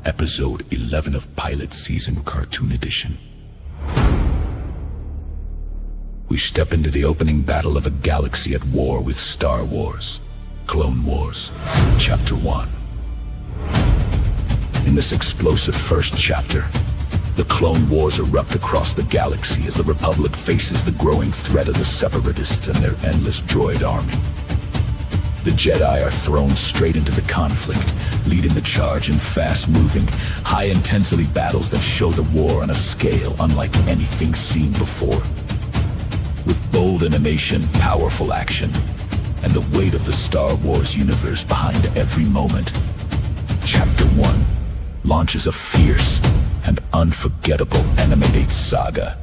episode 11 of Pilot Season Cartoon Edition. We step into the opening battle of a galaxy at war with Star Wars, Clone Wars, Chapter 1. In this explosive first chapter, the Clone Wars erupt across the galaxy as the Republic faces the growing threat of the Separatists and their endless droid army. The Jedi are thrown straight into the conflict, leading the charge in fast-moving, high-intensity battles that show the war on a scale unlike anything seen before. With bold animation, powerful action, and the weight of the Star Wars universe behind every moment, Chapter 1 launches a fierce and unforgettable animated saga.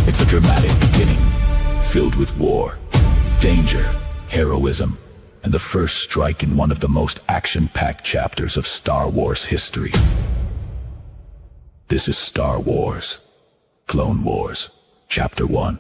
It's a dramatic beginning, filled with war, danger, heroism, and the first strike in one of the most action-packed chapters of Star Wars history. This is Star Wars, Clone Wars, Chapter 1.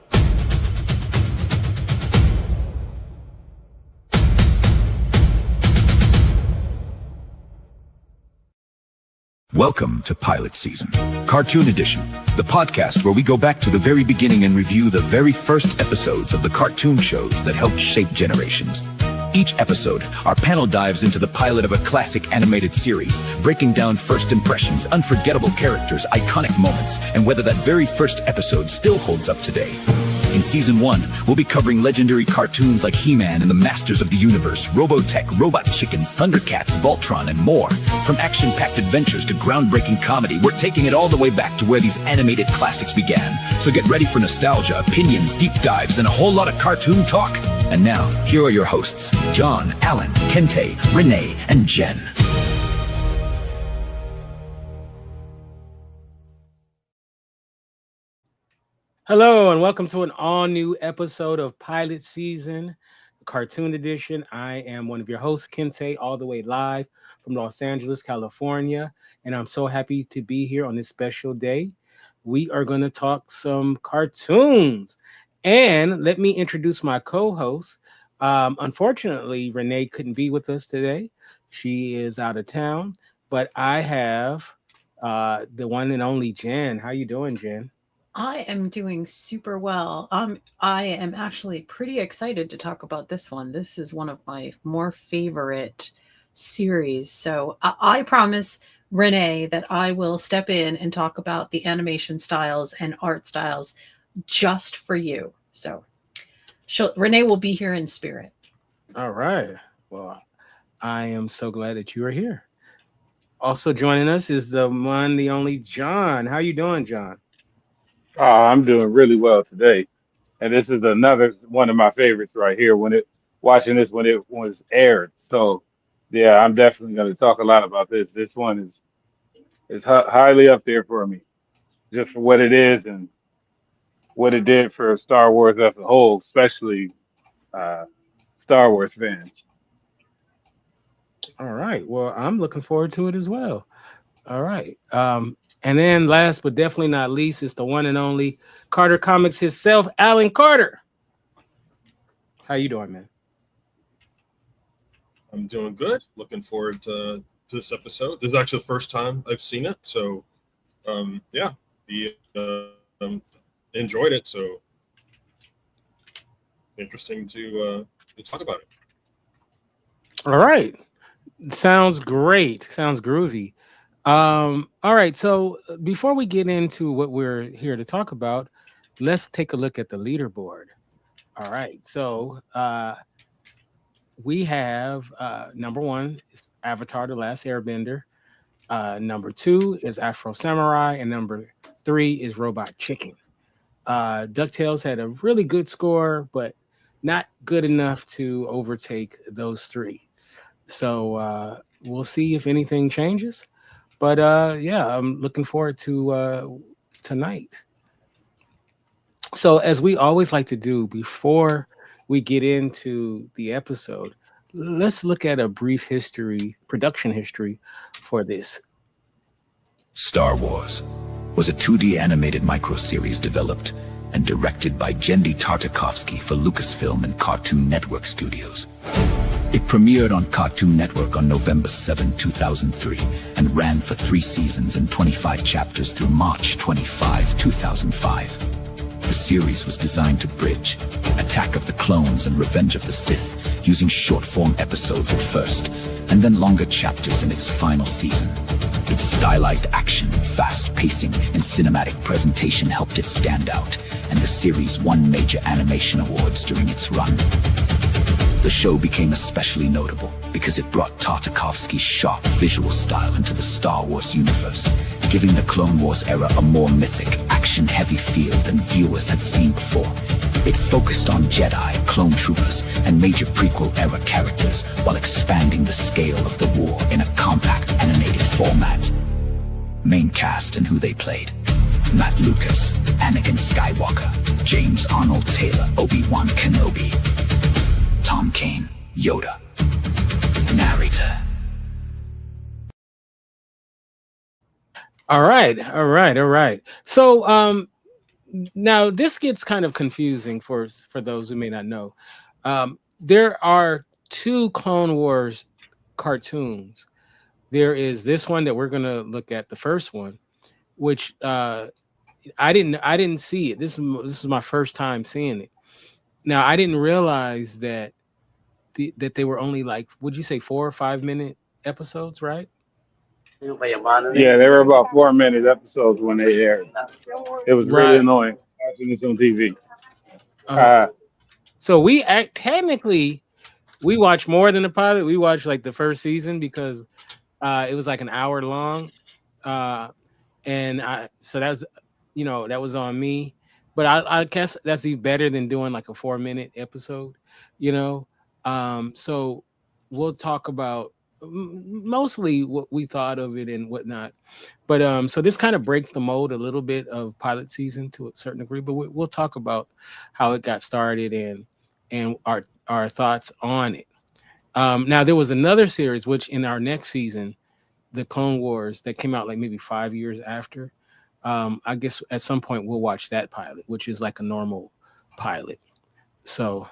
Welcome to Pilot Season, Cartoon Edition, the podcast where we go back to the very beginning and review the very first episodes of the cartoon shows that helped shape generations. Each episode, our panel dives into the pilot of a classic animated series, breaking down first impressions, unforgettable characters, iconic moments, and whether that very first episode still holds up today. In Season 1, we'll be covering legendary cartoons like He-Man and the Masters of the Universe, Robotech, Robot Chicken, Thundercats, Voltron, and more. From action-packed adventures to groundbreaking comedy, we're taking it all the way back to where these animated classics began. So get ready for nostalgia, opinions, deep dives, and a whole lot of cartoon talk. And now, here are your hosts, John, Alan, Kinte, Renee, and Jen. Hello and welcome to an all-new episode of Pilot Season, Cartoon Edition. I am one of your hosts, Kinte, all the way live from Los Angeles, California, and I'm so happy to be here on this special day. We are going to talk some cartoons, and let me introduce my co-host. Unfortunately, Renee couldn't be with us today. She is out of town, but I have the one and only Jen. How you doing, Jen? I am doing super well. I am actually pretty excited to talk about this one. This is one of my more favorite series. So I promise Renee that I will step in and talk about the animation styles and art styles just for you. So Renee will be here in spirit. All right. Well, I am so glad that you are here. Also joining us is the one, the only John. How you doing, John? I'm doing really well today, and this is another one of my favorites right here. Watching this when it was aired, so yeah, I'm definitely going to talk a lot about this. This one is highly up there for me, just for what it is and what it did for Star Wars as a whole, especially Star Wars fans. All right. Well, I'm looking forward to it as well. All right. And then last but definitely not least is the one and only Carter Comics himself, Alan Carter. How you doing, man? I'm doing good. Looking forward to this episode. This is actually the first time I've seen it, so enjoyed it. So interesting to talk about it. All right, sounds great. Sounds groovy. All right, so before we get into what we're here to talk about, let's take a look at the leaderboard. All right, so we have number 1 is Avatar: The Last Airbender, number 2 is Afro Samurai, and number 3 is Robot Chicken. DuckTales had a really good score, but not good enough to overtake those three. So we'll see if anything changes. But I'm looking forward to tonight. So as we always like to do before we get into the episode, let's look at a brief production history for this. Star Wars was a 2D animated microseries developed and directed by Genndy Tartakovsky for Lucasfilm and Cartoon Network Studios. It premiered on Cartoon Network on November 7, 2003, and ran for 3 seasons and 25 chapters through March 25, 2005. The series was designed to bridge Attack of the Clones and Revenge of the Sith, using short-form episodes at first, and then longer chapters in its final season. Its stylized action, fast pacing, and cinematic presentation helped it stand out, and the series won major animation awards during its run. The show became especially notable because it brought Tartakovsky's sharp visual style into the Star Wars universe, giving the Clone Wars era a more mythic, action-heavy feel than viewers had seen before. It focused on Jedi, clone troopers, and major prequel-era characters while expanding the scale of the war in a compact animated format. Main cast and who they played: Matt Lucas, Anakin Skywalker; James Arnold Taylor, Obi-Wan Kenobi; Tom Kane, Yoda. Narrator. All right. So now this gets kind of confusing for those who may not know. There are 2 Clone Wars cartoons. There is this one that we're gonna look at, the first one, which I didn't see it. This is my first time seeing it. Now I didn't realize that that they were only, like, would you say 4 or 5 minute episodes, right? Yeah, they were about 4-minute episodes when they aired. It was really Right. annoying watching this on TV. Uh, so technically we watched more than the pilot. We watched like the first season because it was like an hour long, and so that's that was on me. But I guess that's even better than doing like a 4-minute episode, So we'll talk about mostly what we thought of it and whatnot. But so this kind of breaks the mold a little bit of pilot season to a certain degree. But we'll talk about how it got started and our thoughts on it. Now there was another series which in our next season, the Clone Wars, that came out like maybe 5 years after. I guess at some point we'll watch that pilot, which is like a normal pilot. So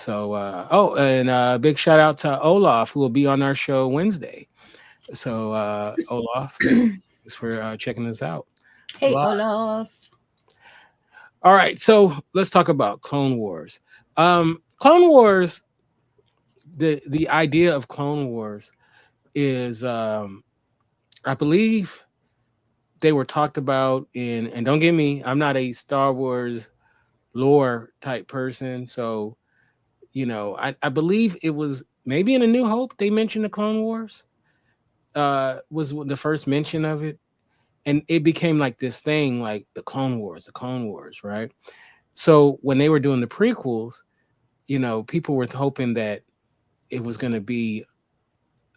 and big shout out to Olaf, who will be on our show Wednesday. So Olaf, thanks for checking us out. Hey, Olaf. All right, so let's talk about Clone Wars. Clone Wars, the idea of Clone Wars is, I believe they were talked about in, and don't get me, I'm not a Star Wars lore type person, so I believe it was maybe in A New Hope they mentioned the Clone Wars. Was the first mention of it, and it became like this thing, like the Clone Wars, right? So when they were doing the prequels, people were hoping that it was going to be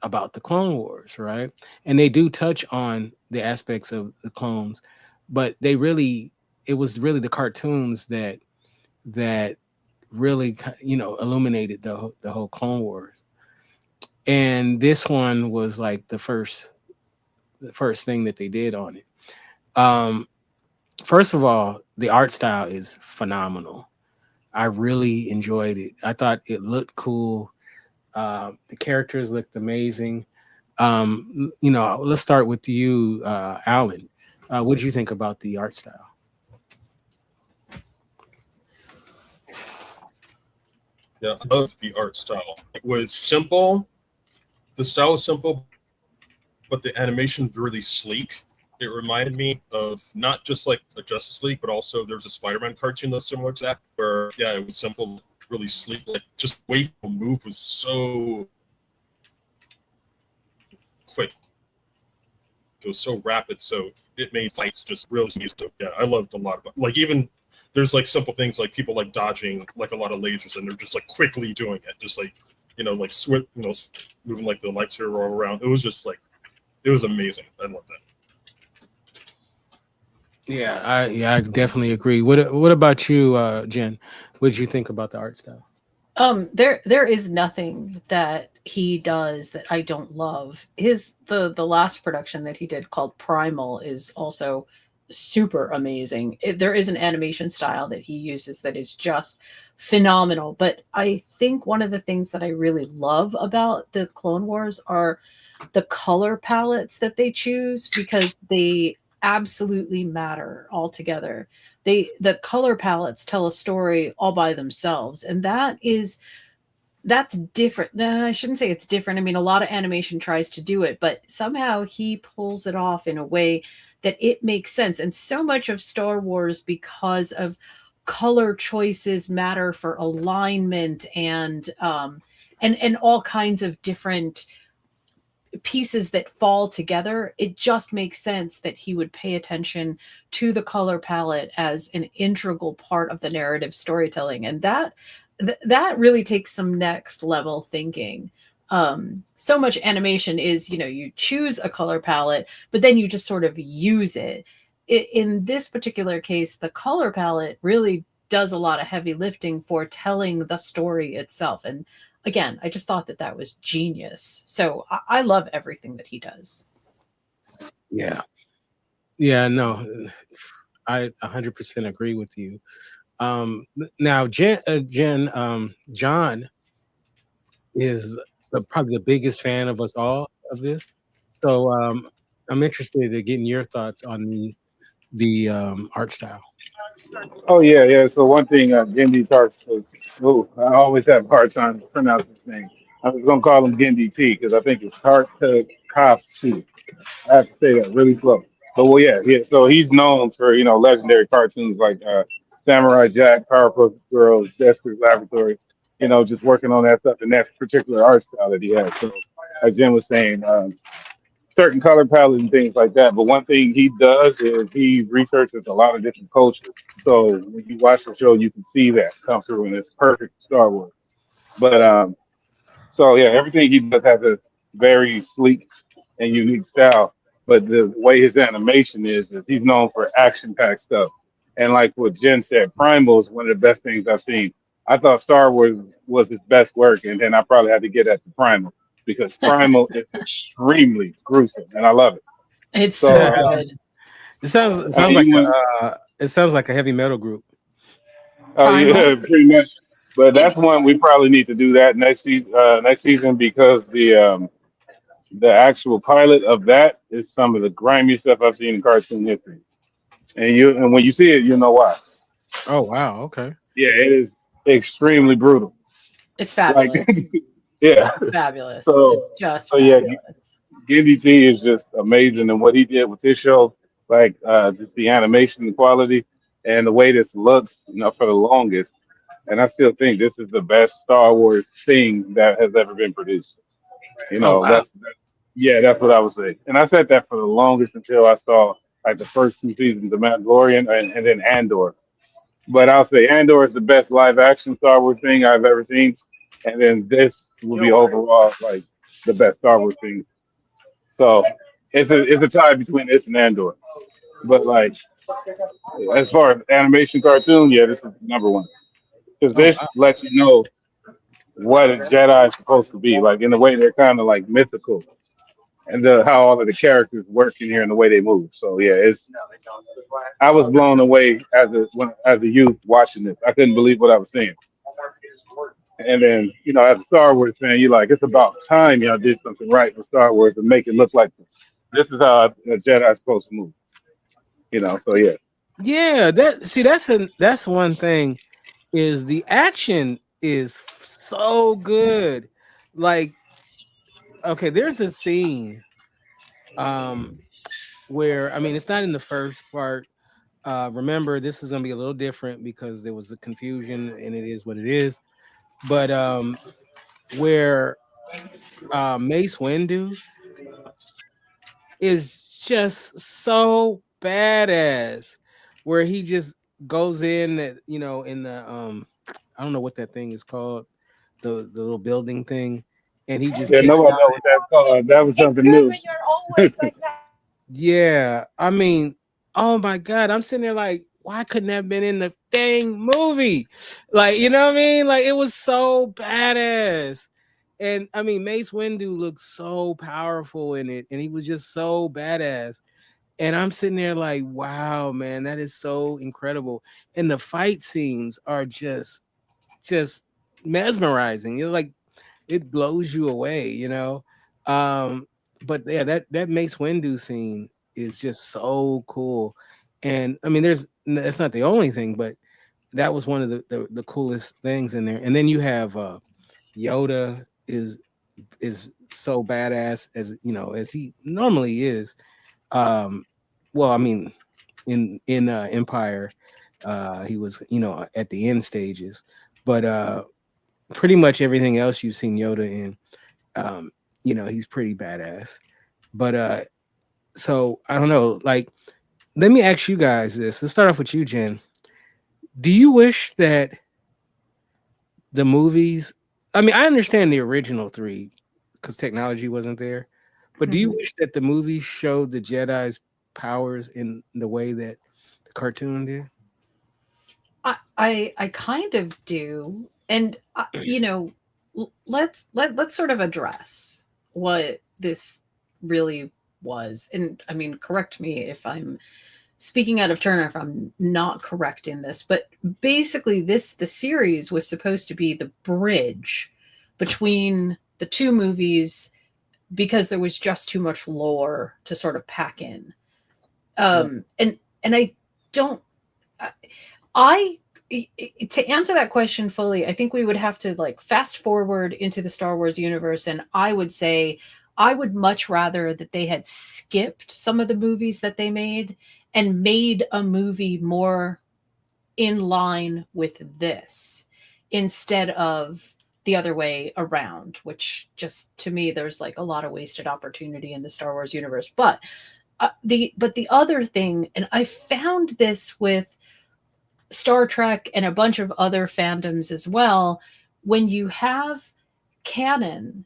about the Clone Wars, right? And they do touch on the aspects of the clones, but it was really the cartoons that really illuminated the whole Clone Wars. And this one was like the first thing that they did on it. First of all, the art style is phenomenal. I really enjoyed it. I thought it looked cool. The characters looked amazing. Let's start with you, Alan. What did you think about the art style? Yeah, I love the art style. It was simple. The style is simple, but the animation really sleek. It reminded me of not just like a Justice League, but also there's a Spider-Man cartoon that's similar to that, where it was simple, really sleek. Like just the way people move was so quick. It was so rapid, so it made fights just really smooth. So yeah, I loved a lot of it. Like even there's like simple things like people like dodging like a lot of lasers, and they're just like quickly doing it, just like like moving like the lightsaber around. It was just like it was amazing. I love that. Yeah, I definitely agree. What about you, Jen? What did you think about the art style? There is nothing that he does that I don't love. The last production that he did called Primal is also super amazing. There is an animation style that he uses that is just phenomenal. But I think one of the things that I really love about the Clone Wars are the color palettes that they choose, because they absolutely matter altogether. The color palettes tell a story all by themselves, and that's different. No, I shouldn't say it's different. I mean, a lot of animation tries to do it, but somehow he pulls it off in a way that it makes sense. And so much of Star Wars, because of color choices, matter for alignment and all kinds of different pieces that fall together. It just makes sense that he would pay attention to the color palette as an integral part of the narrative storytelling, and that really takes some next level thinking. So much animation is, you choose a color palette, but then you just sort of use it. In this particular case, the color palette really does a lot of heavy lifting for telling the story itself. And again, I just thought that was genius. So I love everything that he does. Yeah. Yeah, no, I 100% agree with you. Now, John is probably the biggest fan of us all of this. So I'm interested in getting your thoughts on the art style. Oh yeah, yeah. So one thing, Gindi Tarks was. Ooh, I always have a hard time pronouncing his name. I was gonna call him Gindi T because I think it's Tarkovsky. I have to say that really slow. But well, yeah, yeah. So he's known for legendary cartoons like Samurai Jack, Powerpuff Girls, Dexter's Laboratory. Just working on that stuff and that particular art style that he has. So, as Jim was saying, certain color palettes and things like that. But one thing he does is he researches a lot of different cultures. So when you watch the show, you can see that come through, and it's perfect Star Wars. But so yeah, everything he does has a very sleek and unique style. But the way his animation is he's known for action-packed stuff. And like what Jen said, Primal is one of the best things I've seen. I thought Star Wars was his best work, and then I probably had to get at the Primal because Primal is extremely gruesome, and I love it. It's So so good. It sounds like a heavy metal group. oh yeah, Primal. pretty much. But It that's one we probably need to do that next season because the actual pilot of that is some of the grimiest stuff I've seen in cartoon history. And when you see it, you know why. Oh wow, okay. Yeah, it is extremely brutal. it's Like fabulous. yeah. Fabulous. So It's just so yeah, fabulous. Gibby T is just amazing and what he did with this show, like just the animation the quality and the way this looks, for the longest. And I still think this is the best Star Wars thing that has ever been produced. Oh wow. Yeah, that's what I would say. And I said that for the longest until I saw like the first two seasons of Mandalorian and then Andor. But I'll say Andor is the best live action Star Wars thing I've ever seen. And then this will be overall like the best Star Wars thing. So it's a tie between this and Andor. But like as far as animation cartoon, yeah, this is number one. Because Oh this wow. lets you know what a Jedi is supposed to be. Like in a way they're kind of like mythical. And how all of the characters work in here and the way they move. So yeah, I was blown away as a youth watching this. I couldn't believe what I was seeing. And then as a Star Wars fan, you're like, it's about time y'all did something right for Star Wars and make it look like this. This is how a Jedi is supposed to move. So yeah. Yeah, that's one thing is the action is so good. Like, okay, there's a scene where it's not in the first part. Remember, this is gonna be a little different because there was a confusion and it is what it is. But where Mace Windu is just so badass, where he just goes in that in the I don't know what that thing is called, the little building thing, and he just Yeah, takes nobody out. knows what that's called. That was something new. Yeah, oh my god, I'm sitting there like, why couldn't that have been in the dang movie? Like, you know what I mean? Like, it was so badass. And Mace Windu looked so powerful in it, and he was just so badass. And I'm sitting there like, wow, man, that is so incredible. And the fight scenes are just mesmerizing. You're like, it blows you away, you know. But yeah, that Mace Windu scene is just so cool. And I mean, that's not the only thing, but that was one of the coolest things in there. And then you have Yoda is so badass, as you know, as he normally is. Well, I mean, in Empire, he was, you know, at the end stages, but pretty much everything else you've seen Yoda in, you know, he's pretty badass. But so I don't know, like, let me ask you guys this. Let's start off with you, Jen. Do you wish that the movies, I mean, I understand the original three because technology wasn't there, but do you wish that the movies showed the Jedi's powers in the way that the cartoon did? I kind of do, and you know, let's sort of address what this really was. And I mean, correct me if I'm speaking out of turn or if I'm not correct in this, but basically the series was supposed to be the bridge between the two movies because there was just too much lore to sort of pack in. And I don't, I to answer that question fully, I think we would have to like fast forward into the Star Wars universe, and I would say I would much rather that they had skipped some of the movies that they made and made a movie more in line with this instead of the other way around, which just to me there's like a lot of wasted opportunity in the Star Wars universe. But the other thing, and I found this with Star Trek and a bunch of other fandoms as well, when you have canon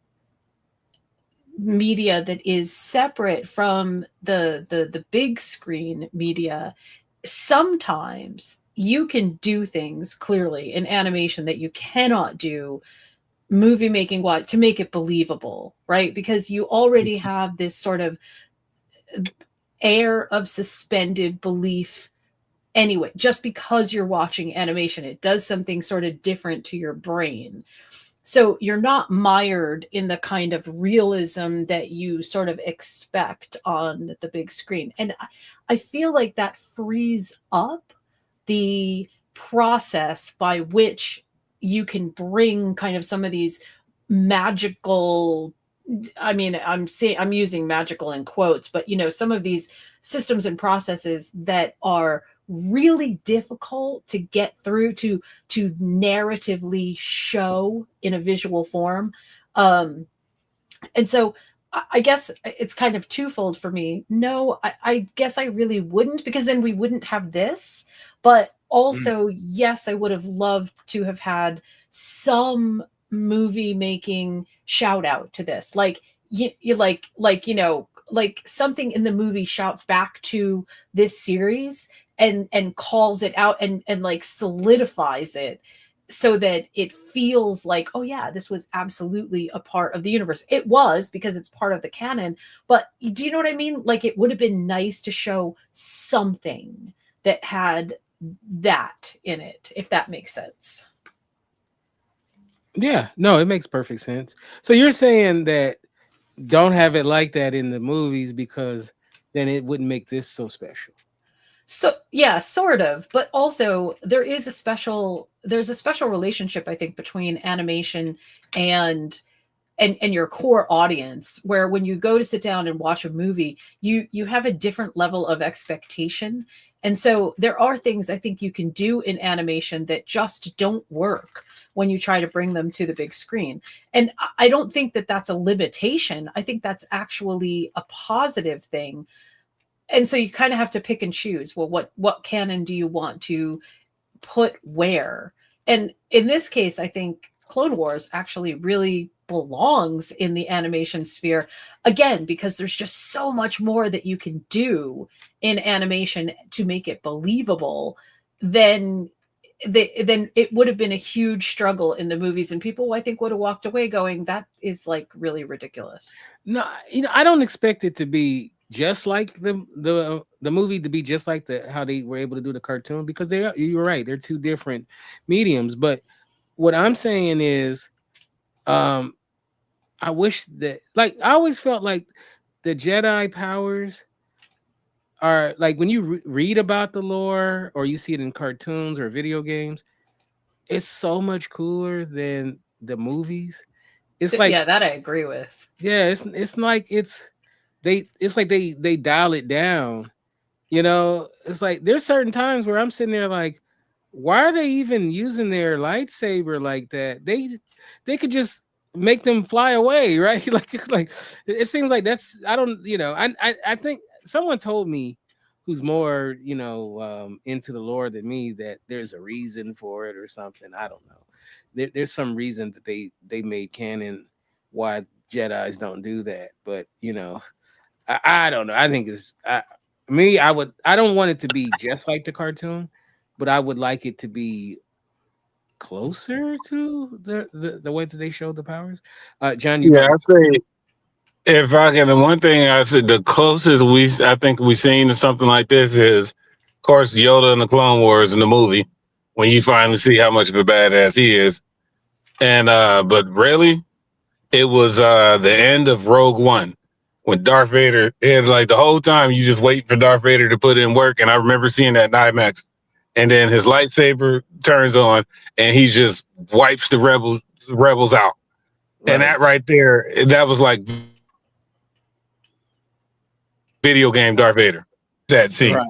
media that is separate from the big screen media, sometimes you can do things clearly in animation that you cannot do movie making to make it believable, right? Because you already have this sort of air of suspended belief anyway. Just because you're watching animation, it does something sort of different to your brain. So you're not mired in the kind of realism that you sort of expect on the big screen. And I feel like that frees up the process by which you can bring kind of some of these magical, I mean, I'm using magical in quotes, but you know, some of these systems and processes that are really difficult to get through to narratively show in a visual form. And so I guess it's kind of twofold for me. No, I guess I really wouldn't, because then we wouldn't have this. But also, yes, I would have loved to have had some movie making shout out to this. Like you know, like something in the movie shouts back to this series and calls it out and like solidifies it so that it feels like, oh yeah, this was absolutely a part of the universe. It was, because it's part of the canon, but do you know what I mean? Like, it would have been nice to show something that had that in it, if that makes sense. Yeah, no, it makes perfect sense. So you're saying that don't have it like that in the movies because then it wouldn't make this so special. So yeah, sort of, but also there's a special relationship, I think, between animation and your core audience, where when you go to sit down and watch a movie, you have a different level of expectation. And so there are things I think you can do in animation that just don't work when you try to bring them to the big screen. And I don't think that that's a limitation. I think that's actually a positive thing. And so you kind of have to pick and choose. Well, what canon do you want to put where? And in this case, I think Clone Wars actually really belongs in the animation sphere, again, because there's just so much more that you can do in animation to make it believable than it would have been a huge struggle in the movies, and people, I think, would have walked away going, that is like really ridiculous. No, you know, I don't expect it to be just like the movie to be just like how they were able to do the cartoon, because you're right, they're two different mediums. But what I'm saying is, um, I wish that, like, I always felt like the Jedi powers are like, when you read about the lore or you see it in cartoons or video games, it's so much cooler than the movies. It's like, Yeah, that I agree with. yeah, it's like it's like they dial it down. You know, it's like there's certain times where I'm sitting there like, why are they even using their lightsaber like that? They could just make them fly away, right? like it seems like that's, I don't, I think someone told me, who's more, into the lore than me, that there's a reason for it or something. I don't know. There's some reason that they made canon why Jedis don't do that, but I don't know. I think I don't want it to be just like the cartoon, but I would like it to be closer to the way that they showed the powers. John, I say, if I can, the one thing I said, the closest I think we've seen to something like this is, of course, Yoda in the Clone Wars in the movie, when you finally see how much of a badass he is. And but really, it was the end of Rogue One, when Darth Vader, and like the whole time you just wait for Darth Vader to put in work. And I remember seeing that in IMAX, and then his lightsaber turns on and he just wipes the rebels out. Right. And that right there, that was like video game Darth Vader. That scene, right.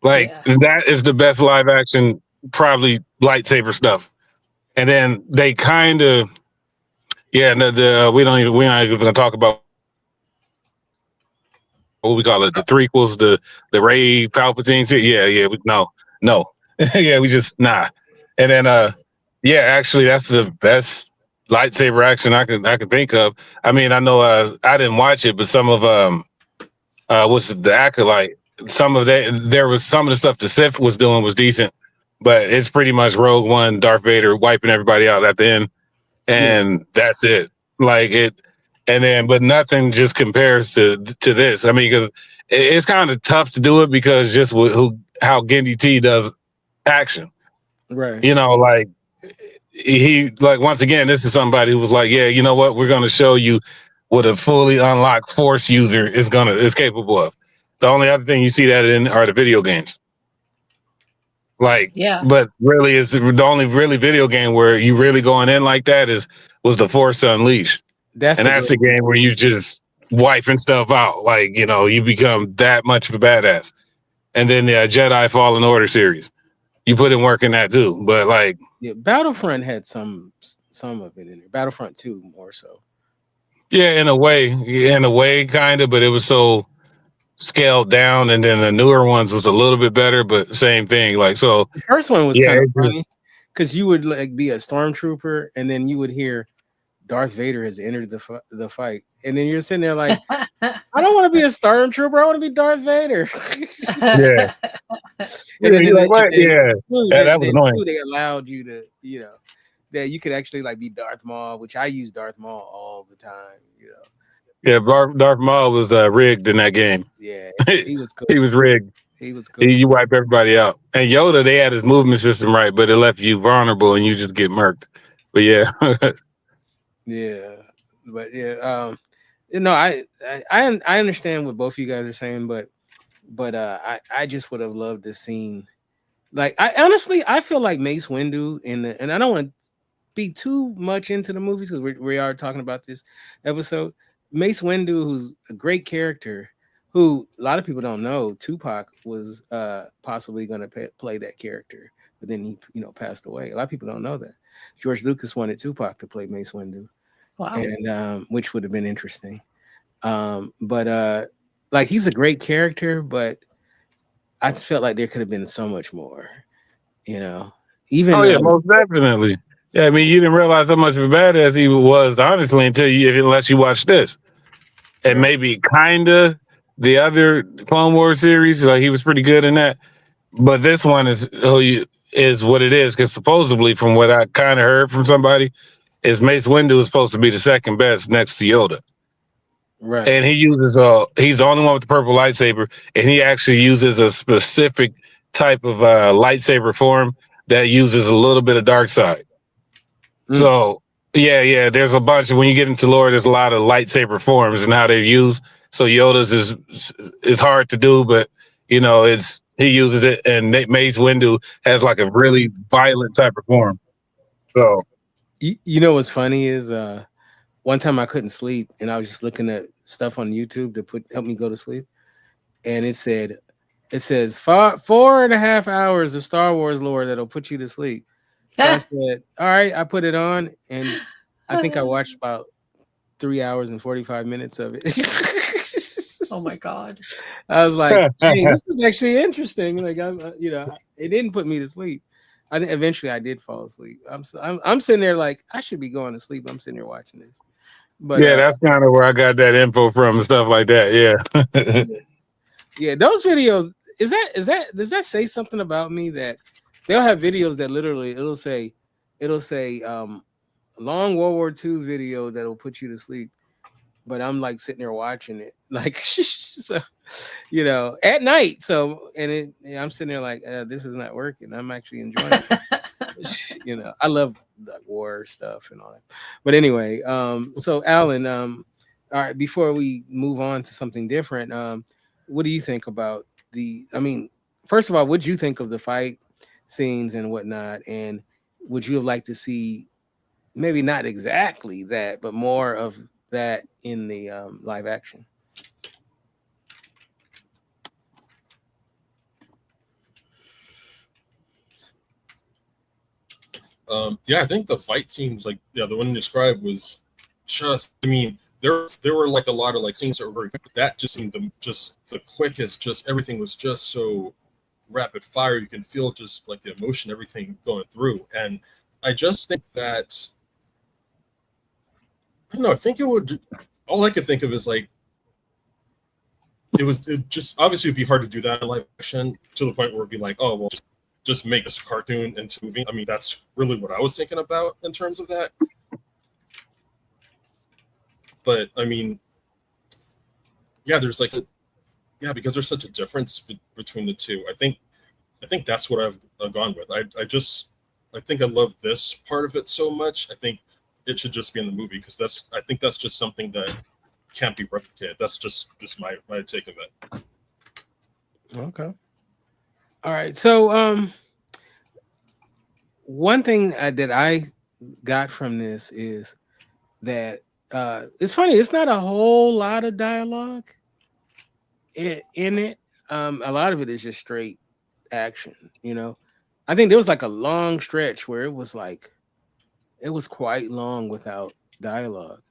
Like that is the best live action, probably lightsaber stuff. And then they kind of, we're not even gonna talk about what we call it, the threequels, the Rey Palpatine. No, yeah, we just nah. And then actually that's the best lightsaber action I can think of. I mean, I know I didn't watch it, but some of what's the Acolyte? Some of that, there was some of the stuff the Sith was doing was decent, but it's pretty much Rogue One, Darth Vader wiping everybody out at the end, and that's it. Like it. And then, but nothing just compares to this. I mean, because it's kind of tough to do it because just how Kinte T does action, right? Like he, like, once again, this is somebody who was like, yeah, you know what, we're going to show you what a fully unlocked Force user is capable of. The only other thing you see that in are the video games. Like, but really, it's the only really video game where you really going in like that was the Force Unleashed. That's the game where you just wiping stuff out. Like, you become that much of a badass. And then the Jedi Fallen Order series, you put in work in that too. But like, Battlefront had some of it in there. Battlefront 2 more so. Yeah, in a way, kind of. But it was so scaled down, and then the newer ones was a little bit better, but same thing. Like, so the first one was kind of funny because you would like be a stormtrooper, and then you would hear Darth Vader has entered the fight, and then you're sitting there like, I don't want to be a stormtrooper, I want to be Darth Vader. Yeah. That was annoying. They allowed you to, that you could actually like be Darth Maul, which I use Darth Maul all the time. Yeah, Darth Maul was rigged in that game. Yeah, he was cool. He was rigged. He was cool. You wipe everybody out. And Yoda, they had his movement system right, but it left you vulnerable and you just get murked. But yeah. Yeah, but I understand what both of you guys are saying, but I just would have loved this scene. Like, I feel like Mace Windu and I don't want to be too much into the movies because we are talking about this episode. Mace Windu, who's a great character, who a lot of people don't know, Tupac was possibly going to play that character, but then he passed away. A lot of people don't know that. George Lucas wanted Tupac to play Mace Windu. Wow. And which would have been interesting. But like, he's a great character, but I felt like there could have been so much more, even most definitely. Yeah, I mean, you didn't realize how much of a badass he was, honestly, unless you watch this. And maybe kind of the other Clone Wars series, like he was pretty good in that. But this one is what it is, because supposedly, from what I kind of heard from somebody, is Mace Windu is supposed to be the second best next to Yoda. Right. and he uses he's the only one with the purple lightsaber, and he actually uses a specific type of lightsaber form that uses a little bit of dark side. So yeah, there's a bunch of, when you get into lore, there's a lot of lightsaber forms and how they're used. So Yoda's is hard to do, but he uses it, and Mace Windu has like a really violent type of form. So you know what's funny is one time I couldn't sleep, and I was just looking at stuff on YouTube to help me go to sleep, and it says 4.5 hours of Star Wars lore that'll put you to sleep. So I said, all right, I put it on, and I think I watched about 3 hours and 45 minutes of it. Oh my God. I was like, hey, this is actually interesting. Like, it didn't put me to sleep. I think eventually I did fall asleep. I'm sitting there like, I should be going to sleep. I'm sitting there watching this. But yeah, that's kind of where I got that info from and stuff like that. Yeah. Yeah, those videos, does that say something about me, that they'll have videos that literally it'll say long World War II video that'll put you to sleep, but I'm like sitting there watching it like so, at night. So I'm sitting there like, this is not working. I'm actually enjoying it. I love the war stuff and all that. But anyway, so Alan, all right, before we move on to something different, what do you think about first of all, what do you think of the fight scenes and whatnot? And would you have liked to see maybe not exactly that, but more of that in the live action? Yeah, I think the fight scenes, like the one you described, was just, there were like a lot of like scenes that were very quick, but that just seemed just the quickest. Just everything was just so rapid fire. You can feel just like the emotion, everything going through. And I just think that, I don't know, I think it would, all I could think of is like, it just obviously it'd be hard to do that in live action to the point where it'd be like, oh well, just make this cartoon into a movie. I mean, that's really what I was thinking about in terms of that. But I mean, yeah, there's like, because there's such a difference between the two. I think that's what I've gone with. I think I love this part of it so much. I think it should just be in the movie, because I think that's just something that can't be replicated. That's just my take of it. Okay. All right. So one thing that I got from this is that it's funny. It's not a whole lot of dialogue in it. A lot of it is just straight action. I think there was like a long stretch where it was quite long without dialogue.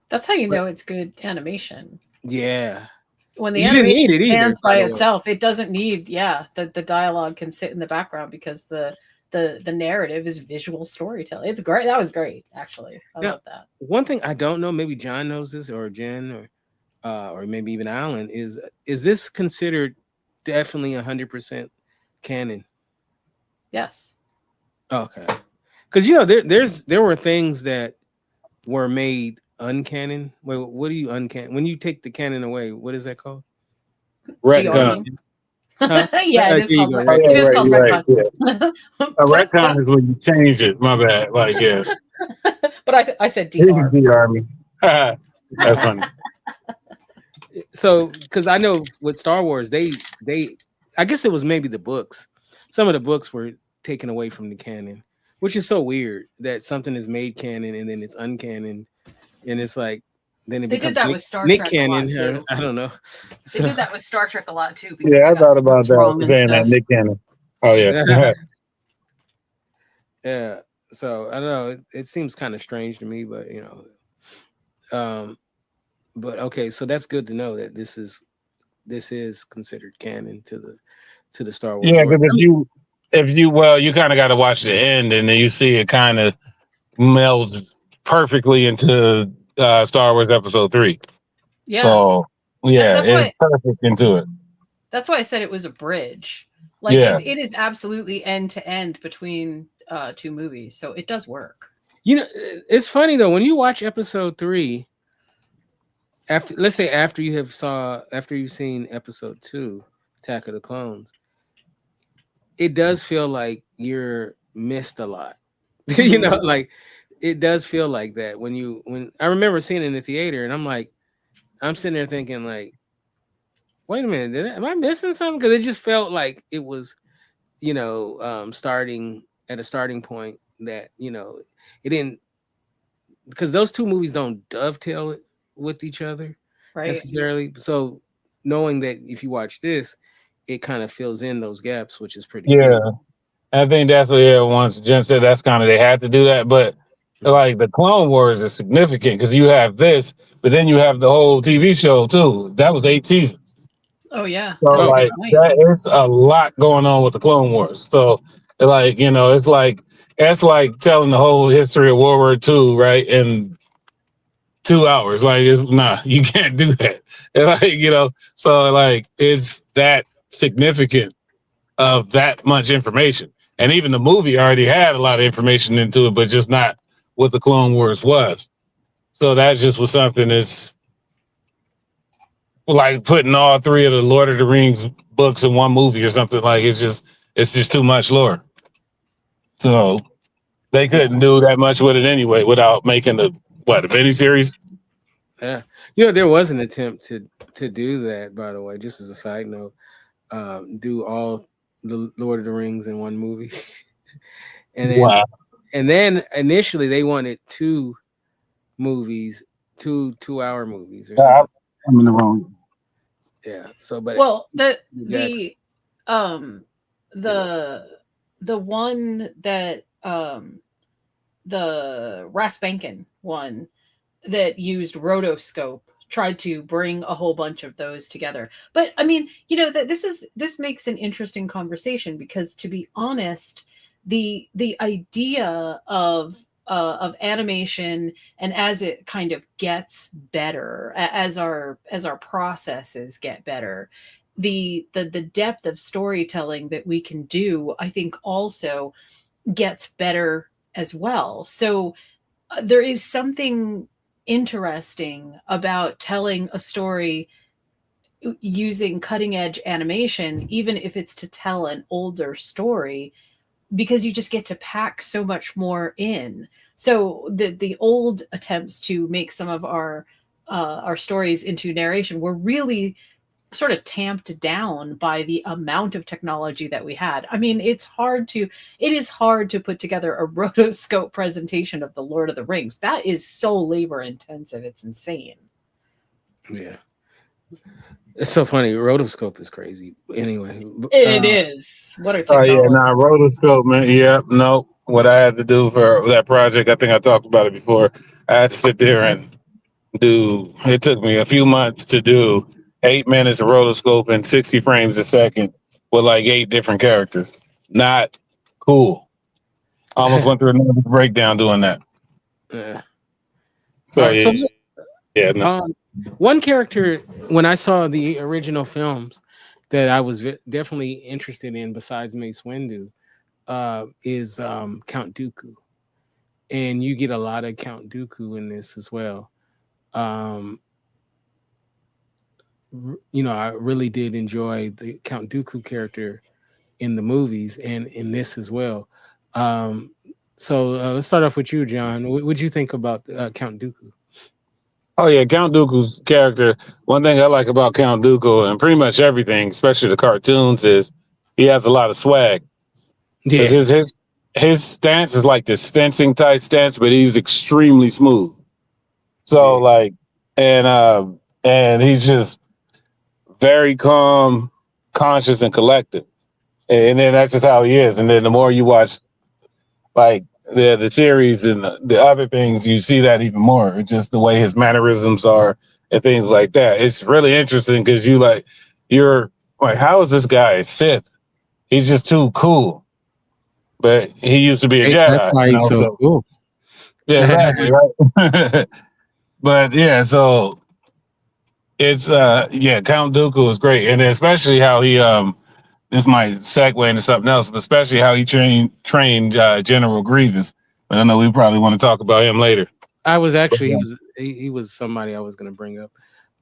That's how you know it's good animation. Yeah. When the animation stands by itself, it doesn't need the dialogue can sit in the background, because the narrative is visual storytelling. It's great. That was great, actually. I love that. One thing I don't know, maybe John knows this, or Jen, or maybe even Alan, is this considered definitely 100% canon? Yes. Okay. Because there were things that were made uncanon. Wait, what do you uncanon? When you take the canon away, what is that called? Retcon. Huh? Yeah, it is called retcon. It is called retcon. A retcon is when you change it. My bad. Like, yeah. But I said DR. DR. That's funny. So, because I know with Star Wars, they I guess it was maybe the books. Some of the books were taken away from the canon, which is so weird that something is made canon and then it's uncanon, and it's like then it becomes with Star Nick Trek canon. I don't know. They did that with Star Trek a lot too. Yeah, I thought about that, saying that Nick canon. Oh yeah. Yeah. So I don't know. It seems kind of strange to me, but but okay. So that's good to know that this is considered canon to the Star Wars. Yeah, because if you you kind of got to watch the end, and then you see it kind of melds perfectly into Star Wars Episode 3. Yeah. So it's perfect into it. That's why I said it was a bridge. Like it is absolutely end to end between two movies, so it does work. It's funny though, when you watch Episode 3, after, let's say after you've seen episode 2, Attack of the Clones, it does feel like you're missed a lot. You know, like it does feel like that when I remember seeing it in the theater, and I'm sitting there thinking like, wait a minute, am I missing something? Because it just felt like it was, starting at a starting point that it didn't, because those two movies don't dovetail with each other Right. necessarily. So knowing that if you watch this, it kind of fills in those gaps, which is pretty Yeah. cool. I think that's what once Jen said that's kind of they had to do that. But like the Clone Wars is significant because you have this, but then you have the whole TV show too. That was 8 seasons. Oh yeah. So That's a like good point. that is a lot going on with the Clone Wars. So like, it's like telling the whole history of World War II, right? In 2 hours. Like you can't do that. And like, so like it's that significant of that much information. And even the movie already had a lot of information into it, but just not what the Clone Wars was. So that just was something that's like putting all 3 of the Lord of the Rings books in one movie or something. Like it's just too much lore. So they couldn't do that much with it anyway without making a miniseries. Yeah, there was an attempt to do that, by the way, just as a side note, do all the Lord of the Rings in one movie. And then initially they wanted 2 movies, 2-hour movies or something. I'm in the wrong. Yeah. So, but the one that the Raspankin one that used rotoscope tried to bring a whole bunch of those together. But I mean, this makes an interesting conversation because, to be honest, the idea of animation, and as it kind of gets better, as our processes get better, the depth of storytelling that we can do, I think, also gets better as well. So there is something interesting about telling a story using cutting edge animation, even if it's to tell an older story, because you just get to pack so much more in. So the old attempts to make some of our stories into narration were really sort of tamped down by the amount of technology that we had. I mean, it is hard to put together a rotoscope presentation of the Lord of the Rings. That is so labor intensive. It's insane. Yeah. It's so funny. Rotoscope is crazy. Anyway, it is. What a technology. technology. Rotoscope, man. Yeah, no. What I had to do for that project, I think I talked about it before. I had to sit there and it took me a few months to do 8 minutes of rotoscope and 60 frames a second with like 8 different characters. Not cool. Almost went through another breakdown doing that. Yeah. No. One character, when I saw the original films, that I was definitely interested in, besides Mace Windu, is Count Dooku, and you get a lot of Count Dooku in this as well. I really did enjoy the Count Dooku character in the movies and in this as well. So let's start off with you, John. What would you think about Count Dooku? Oh yeah, Count Dooku's character. One thing I like about Count Dooku and pretty much everything, especially the cartoons, is he has a lot of swag. Yeah, his stance is like this fencing type stance, but he's extremely smooth. So and he's just very calm, conscious, and collective. And then that's just how he is. And then the more you watch, like the series and the other things, you see that even more. It's just the way his mannerisms are and things like that. It's really interesting because you're like, how is this guy a Sith? He's just too cool. But he used to be a Jedi. That's why he's so cool. Yeah, exactly. Right. But yeah, so it's Count Dooku is great, and especially how he this might segue into something else, but especially how he trained General Grievous. But I know we probably want to talk about him later. I was actually he was somebody I was going to bring up.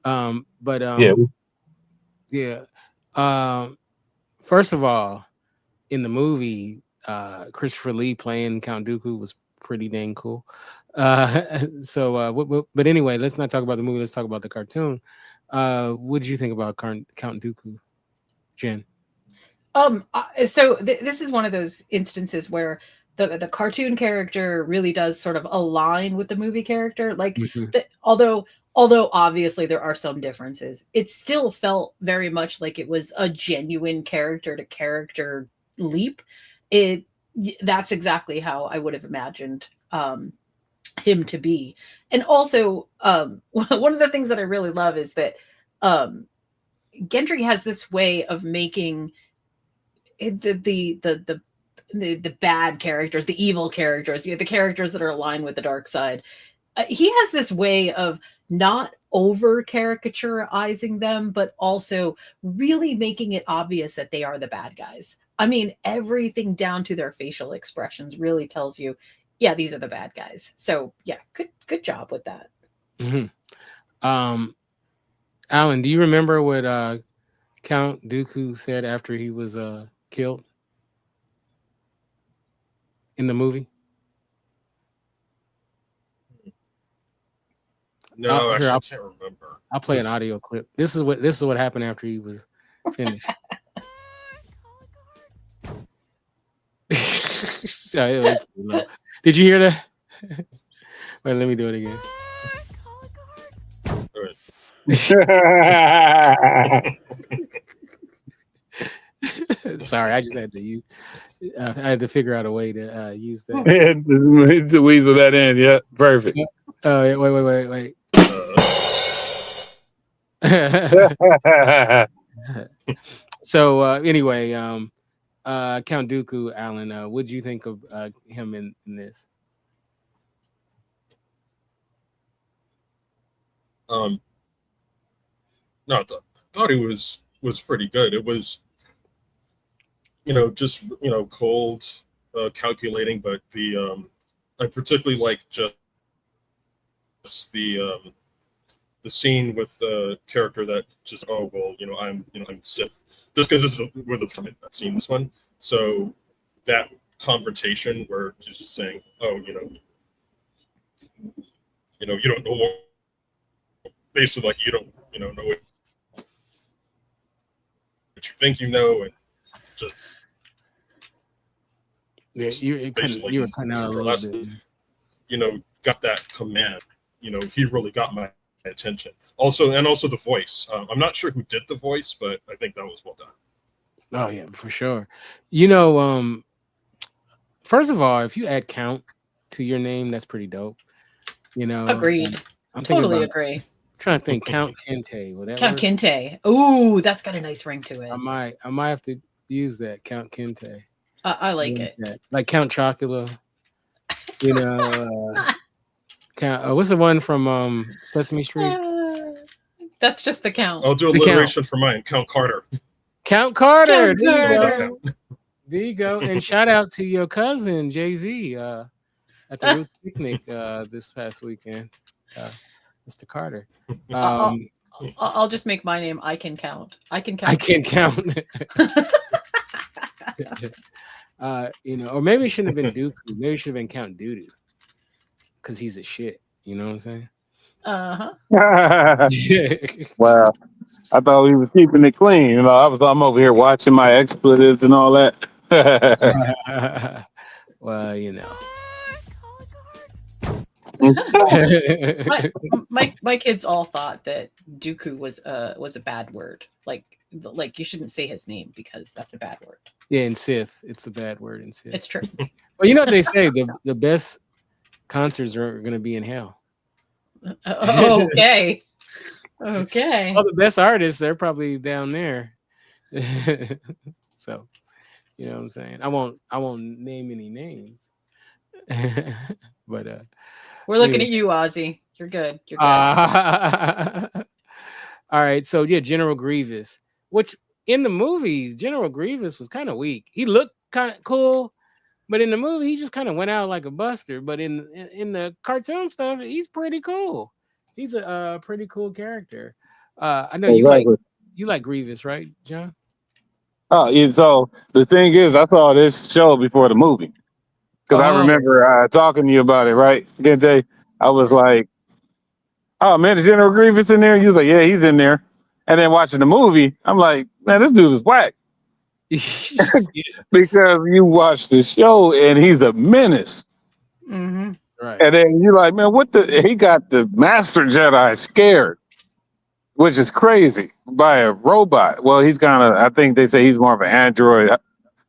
But Yeah. yeah. First of all, in the movie, Christopher Lee playing Count Dooku was pretty dang cool. But anyway, let's not talk about the movie. Let's talk about the cartoon. What did you think about Count Dooku, Jen? This is one of those instances where the cartoon character really does sort of align with the movie character. Like, although obviously there are some differences, it still felt very much like it was a genuine character to character leap. That's exactly how I would have imagined him to be. And also, one of the things that I really love is that Gendry has this way of making the bad characters, the evil characters, the characters that are aligned with the dark side. He has this way of not over caricaturizing them, but also really making it obvious that they are the bad guys. I mean, everything down to their facial expressions really tells you, yeah, these are the bad guys. So yeah, good job with that. Alan, do you remember what Count Dooku said after he was killed in the movie? No, actually, I can't remember. I'll play an audio clip. This is what happened after he was finished. So it was low. Did you hear that? Wait, let me do it again. Sorry, I just had to use. I had to figure out a way to use that. Yeah, to weasel that in. Yeah, perfect. Wait. So anyway, Count Dooku, Alan, what did you think of him in this? No, I thought he was pretty good. It was, just cold, calculating, but I particularly like just the scene with the character that just, oh well, I'm Sith, just because this is where the I've seen this one. So that confrontation where she's just saying, oh, you don't know what, basically like you don't know what you think you know, and just you were kind of a little bit. Got that command. He really got my attention. Also the voice. I'm not sure who did the voice, but I think that was well done. Oh yeah, for sure. First of all, if you add Count to your name, that's pretty dope. Agreed. I'm totally agree. I'm trying to think. Count Kinte. Count Kinte. Ooh, that's got a nice ring to it. I might have to use that. Count Kinte. I like it. Like Count Chocula. Count. What's the one from Sesame Street? That's just the Count. I'll do alliteration for mine. Count Carter. Count Carter. Count Carter. There you go. And shout out to your cousin Jay-Z at the Roots Picnic this past weekend, Mr. Carter. I'll just make my name I Can Count. I can count. I can count. Or maybe it shouldn't have been Dooku. Maybe it should have been Count Doodoo, because he's a shit. You know what I'm saying? Wow. I thought he was keeping it clean. I'm over here watching my expletives and all that. Well, my kids all thought that Dooku was a bad word. Like you shouldn't say his name because that's a bad word. Yeah, in Sith, it's a bad word in Sith. It's true. Well, you know what they say, the best concerts are going to be in hell. Okay. Okay. All the best artists, they're probably down there. So, you know what I'm saying? I won't name any names. But we're looking at you, Ozzy. You're good. You're good. All right. So yeah, General Grievous, which in the movies, General Grievous was kind of weak. He looked kind of cool, but in the movie, he just kind of went out like a buster. But in the cartoon stuff, he's pretty cool. He's a pretty cool character. I know Exactly. you like Grievous, right, John? Oh, yeah, so the thing is, I saw this show before the movie because I Oh, remember talking to you about it, right? Kinte? I was like, "Oh man, is General Grievous in there?" You was like, "Yeah, he's in there." And then watching the movie, I'm like, "Man, this dude is whack." yeah, Because you watch the show and he's a menace. Mm-hmm. right. And then you're like, man, what the? He got the Master Jedi scared, which is crazy, by a robot. Well, he's kind of, I think they say he's more of an android,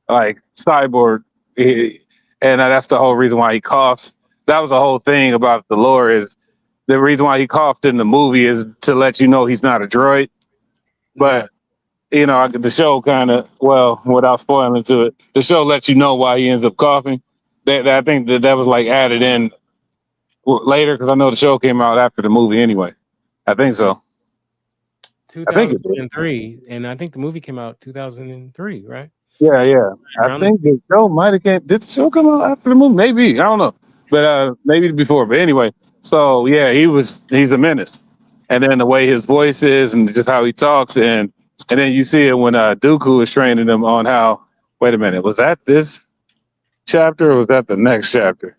like cyborg. And that's the whole reason why he coughs. That was the whole thing about the lore is the reason why he coughed in the movie is to let you know he's not a droid. But the show kind of, well, without spoiling to it, the show lets you know why he ends up coughing. I think that was like added in later because I know the show came out after the movie anyway. I think so. I think it did. 2003, and I think the movie came out 2003, right? Yeah. I think the show might have came. Did the show come out after the movie? Maybe, I don't know, but maybe before. But anyway, so yeah, he's a menace, and then the way his voice is and just how he talks, and then you see it when Dooku is training him on how. Wait a minute, was that this chapter or was that the next chapter?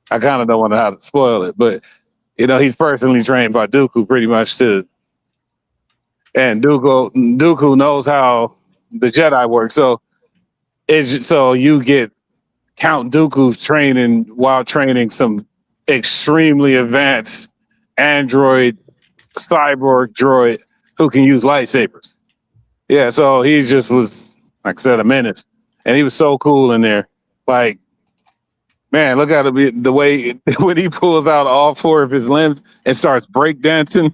I kind of don't want to spoil it, but he's personally trained by Dooku pretty much too, and Dooku knows how the Jedi work. So you get Count Dooku's training while training some extremely advanced android cyborg droid who can use lightsabers. Yeah, so he just was, like I said, a menace, and he was so cool in there. Like, man, look at the way when he pulls out all four of his limbs and starts breakdancing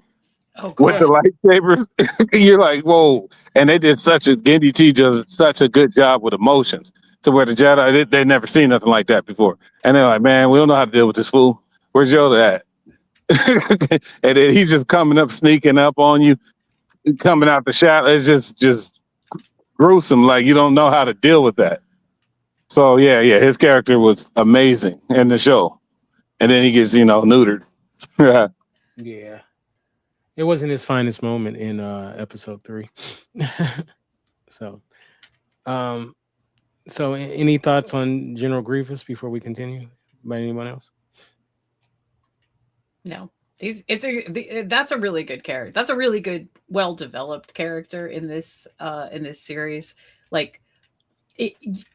with the lightsabers. You're like, whoa! And they did Gindi T does such a good job with emotions to where the Jedi they never seen nothing like that before, and they're like, man, we don't know how to deal with this fool. Where's Yoda at? And then he's just coming up, sneaking up on you, coming out the shadow. It's just gruesome. Like you don't know how to deal with that. So yeah, his character was amazing in the show, and then he gets neutered. Yeah, it wasn't his finest moment in episode 3. So, any thoughts on General Grievous before we continue? By anyone else? No. That's a really good character. That's a really good, well-developed character in this series. Like,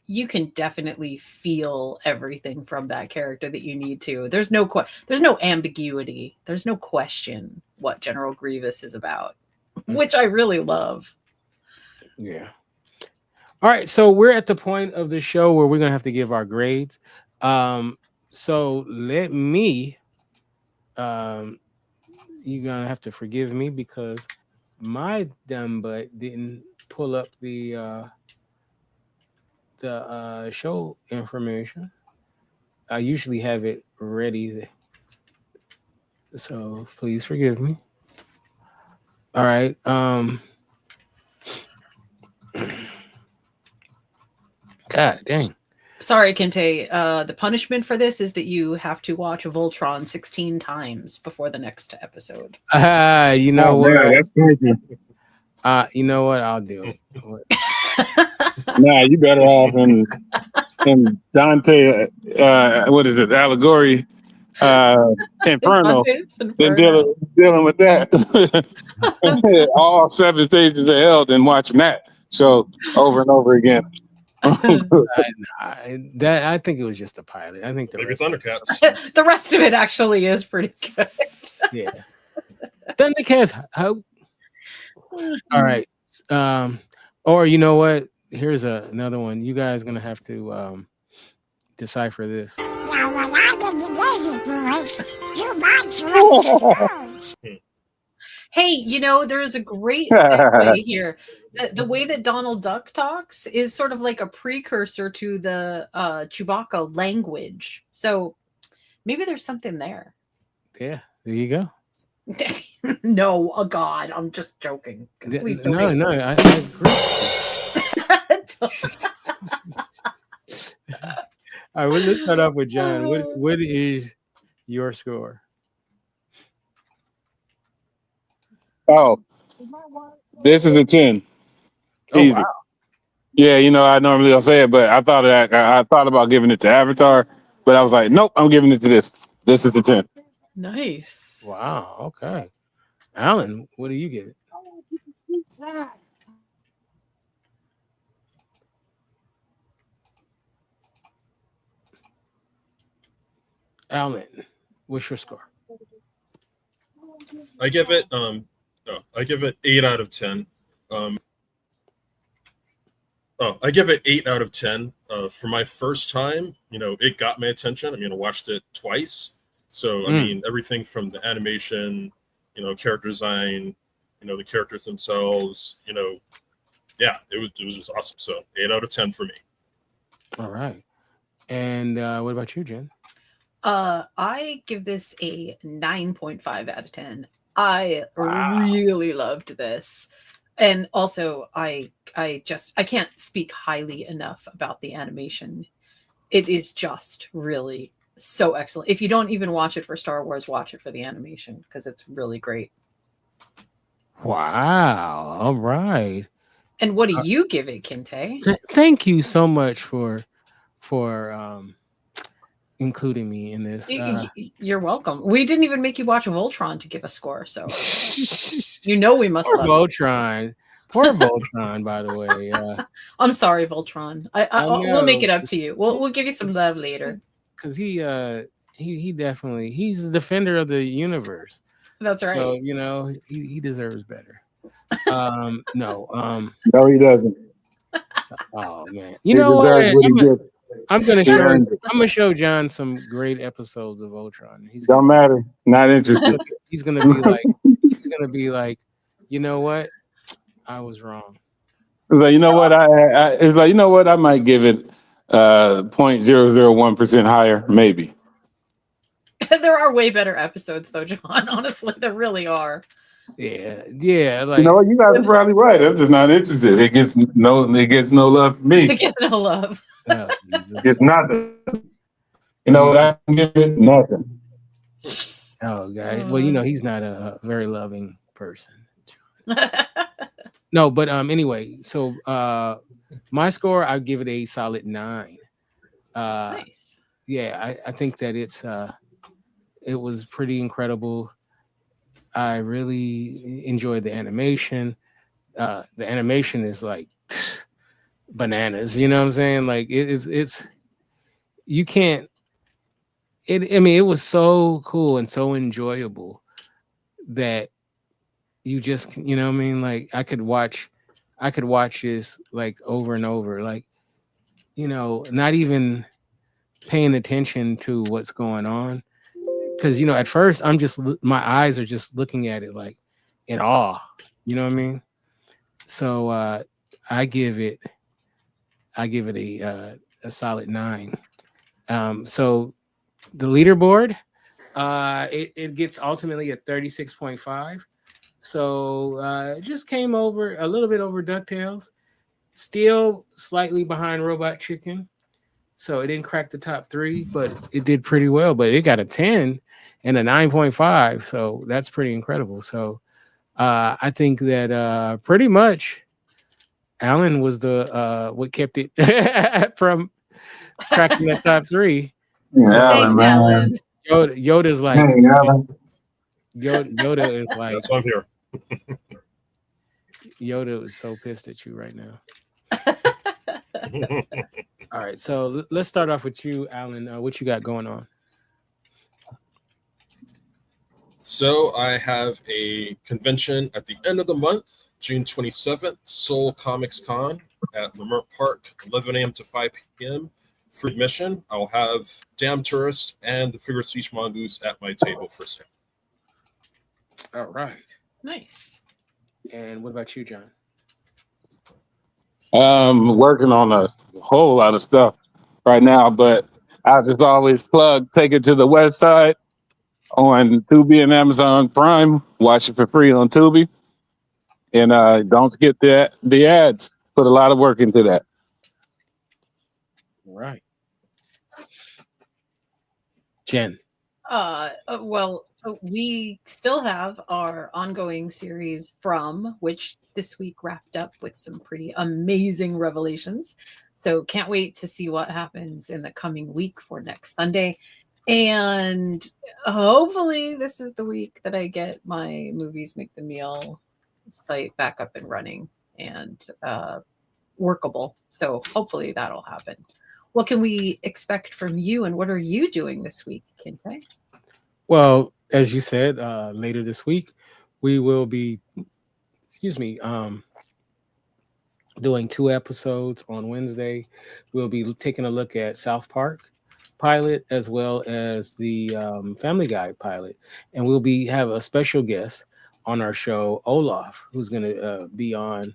you can definitely feel everything from that character that you need to. There's no ambiguity. There's no question what General Grievous is about, which I really love. Yeah. All right, so we're at the point of the show where we're gonna have to give our grades. So let me. You're gonna have to forgive me because my dumb butt didn't pull up the show information. I usually have it ready, so please forgive me. All right. God dang. Sorry, Kinte. The punishment for this is that you have to watch Voltron 16 times before the next episode. You know what? Man, that's crazy. You know what? I'll do it. Nah, you better off in Dante. What is it? Allegory. Inferno. Than dealing with that. All 7 stages of hell, then watching that show over and over again. I think it was just a pilot. I think maybe Thundercats. The rest of it actually is pretty good. Yeah, Thundercats. Hope. All right. Or you know what? Here's another one. You guys gonna have to decipher this. Now, when I'm in the Navy, boys, you might like Hey, there's a great segue here. The way that Donald Duck talks is sort of like a precursor to the Chewbacca language. So maybe there's something there. Yeah, there you go. No, oh God, I'm just joking. Please don't. No, I agree. All right, well, let's start off with John. What is your score? Oh, This is a 10. Oh Easy. wow. Yeah, I normally don't say it, but I thought of that. I thought about giving it to Avatar, but I was like, nope, I'm giving it to this. This is the 10. Nice. Wow. Okay. Alan, what do you give it? Alan, what's your score? I give it 8 out of 10. I give it 8 out of 10. For my first time, it got my attention. I watched it twice. So everything from the animation, character design, the characters themselves, yeah, it was just awesome. So 8 out of 10 for me. All right. And what about you, Jen? I give this a 9.5 out of 10. I really loved this. And also I can't speak highly enough about the animation. It is just really so excellent. If you don't even watch it for Star Wars, watch it for the animation because it's really great. Wow. All right. And what do you give it, Kinte? Thank you so much for including me in this. You're welcome. We didn't even make you watch Voltron to give a score, so we must Poor love Voltron. Poor Voltron, by the way. I'm sorry, Voltron. We'll make it up to you. We'll give you some love later. Because he definitely he's the defender of the universe. That's right. So he deserves better. No. No, he doesn't. Oh man. He deserves what he gets. I'm gonna show John some great episodes of Ultron. Don't matter. Not interested. He's gonna be like, you know what? I was wrong. It's like, you know what? It's like, you know what? I might give it 0.001% higher, maybe. There are way better episodes though, John. Honestly, there really are. Yeah. Like, you know what? You guys are probably right. I'm just not interested. It gets no love from me. It gets no love. Oh, Jesus. It's nothing. You know what? I can give it nothing. Oh, God. Well, he's not a very loving person. No, but anyway, so my score, I give it a solid 9. Nice. Yeah, I think that it was pretty incredible. I really enjoyed the animation. The animation is like bananas, you know what I'm saying? Like it's you can't it was so cool and so enjoyable that you just, you know what I mean? Like I could watch this like over and over, like, not even paying attention to what's going on. Because, at first my eyes are just looking at it like in awe, you know what I mean? So I give it a solid 9. So the leaderboard, it gets ultimately a 36.5. So just came over a little bit over DuckTales, still slightly behind Robot Chicken. So it didn't crack the top 3, but it did pretty well. But it got a 10 and a 9.5. So that's pretty incredible. So I think that pretty much Alan was the what kept it from cracking the top 3. Thanks, Alan. Yoda's like, hey, Alan. Yoda is like, that's why I'm here. Yoda is so pissed at you right now. All right, so let's start off with you, Alan. What you got going on? So I have a convention at the end of the month, June 27th, Seoul Comics Con at Lamert Park, 11 a.m. to 5 p.m. Free admission. I'll have Damn Tourist and the Figure Speech Mongoose at my table for sale. All right. Nice. And what about you, John? Working on a whole lot of stuff right now, but I just always take it to the west side on Tubi and Amazon Prime. Watch it for free on Tubi. And don't skip the ads. Put a lot of work into that. Right. Jen. Well, We still have our ongoing series From, which this week wrapped up with some pretty amazing revelations. So can't wait to see what happens in the coming week for next Sunday. And hopefully this is the week that I get my Movies Make the Meal site back up and running and workable. So hopefully that'll happen. What can we expect from you, and what are you doing this week, Kinte? Well, as you said, later this week, we will be, doing 2 episodes on Wednesday. We'll be taking a look at South Park pilot as well as the Family Guy pilot, and we'll have a special guest on our show, Olaf, who's going to be on,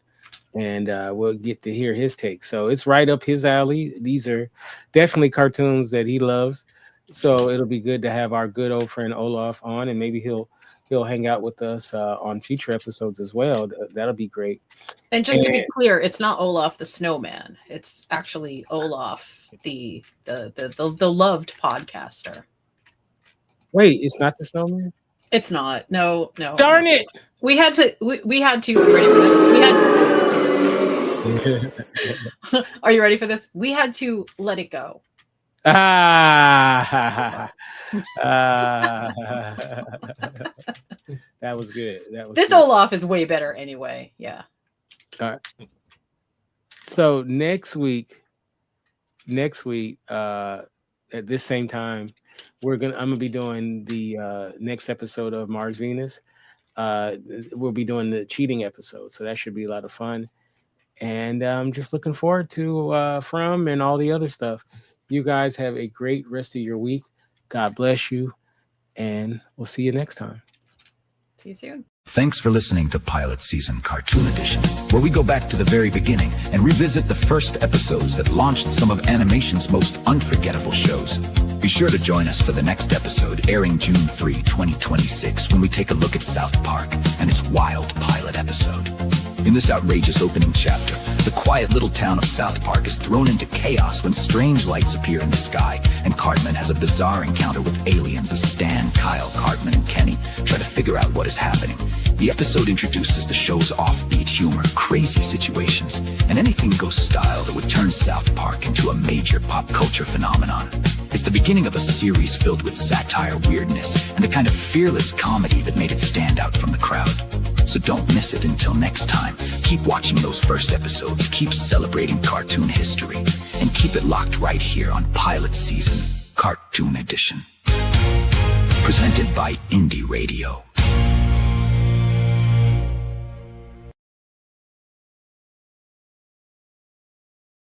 and we'll get to hear his take. So it's right up his alley. These are definitely cartoons that he loves. So it'll be good to have our good old friend Olaf on, and maybe he'll hang out with us on future episodes as well. That'll be great. And just to be clear, it's not Olaf the snowman. It's actually Olaf, the loved podcaster. Wait, it's not the snowman? It's not. No. Darn it! We had to. Ready for this? Are you ready for this? We had to let it go. That was good. This good. Olaf is way better anyway. Yeah. All right. So next week, at this same time, I'm gonna be doing the next episode of Mars Venus. We'll be doing the cheating episode, so that should be a lot of fun. And I'm just looking forward to From and all the other stuff. You guys have a great rest of your week. God bless you, and we'll see you next time. See you soon. Thanks for listening to Pilot Season Cartoon Edition, where we go back to the very beginning and revisit the first episodes that launched some of animation's most unforgettable shows. Be sure to join us for the next episode, airing June 3, 2026, when we take a look at South Park and its wild pilot episode. In this outrageous opening chapter, the quiet little town of South Park is thrown into chaos when strange lights appear in the sky, and Cartman has a bizarre encounter with aliens as Stan, Kyle, Cartman, and Kenny try to figure out what is happening. The episode introduces the show's offbeat humor, crazy situations, and anything goes style that would turn South Park into a major pop culture phenomenon. It's the beginning of a series filled with satire, weirdness, and the kind of fearless comedy that made it stand out from the crowd. So don't miss it until next time. Keep watching those first episodes, keep celebrating cartoon history, and keep it locked right here on Pilot Season Cartoon Edition. Presented by Indie Radio.